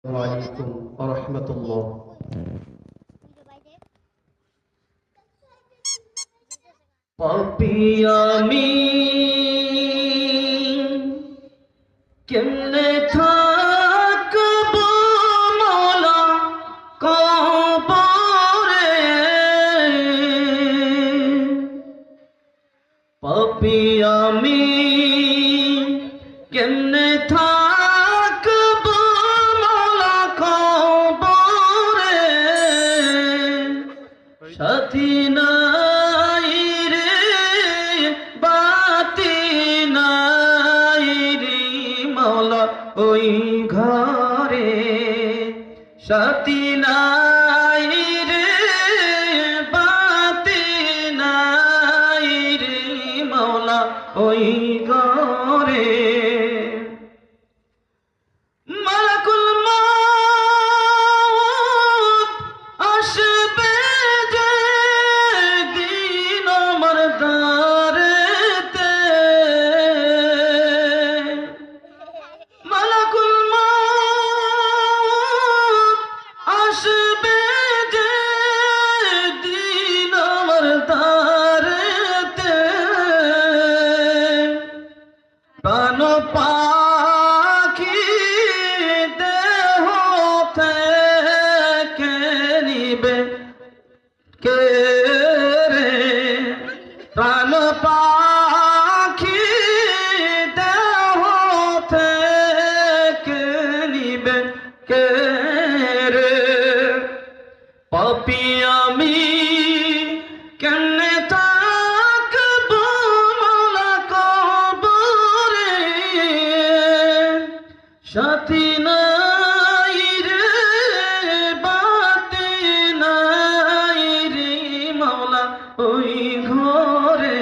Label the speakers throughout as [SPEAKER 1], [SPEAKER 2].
[SPEAKER 1] আলাইকুম ওয়া রাহমাতুল্লাহ। পাপী আমি কেমনে থাকবো মওলা কবরে, পাপী আমি কেমনে থাকবো মওলা কবরে, সাথী নাই রে বাতি নাই রে মওলা ওই ঘরে, সাথী নাই রে বাতি নাই রে মওলা ওই ঘরে। মালাকুল মউত আসবে যেদিন আমার দ্বারেতে, মালাকুল মউত আসবে যেদিন আমার দ্বারেতে, প্রাণ পাখি দেহ থেকে নিবে কে রে, প্রাণ পাখি দেহ থেকে নিবে কে রে, পাপী আমি কেমনে থাকবো মওলা কবরে, সাথী নাই রে বাতি নাই রে মওলা ওই ঘরে,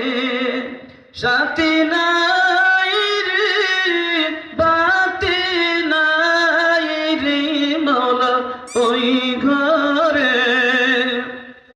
[SPEAKER 1] সাথী নাই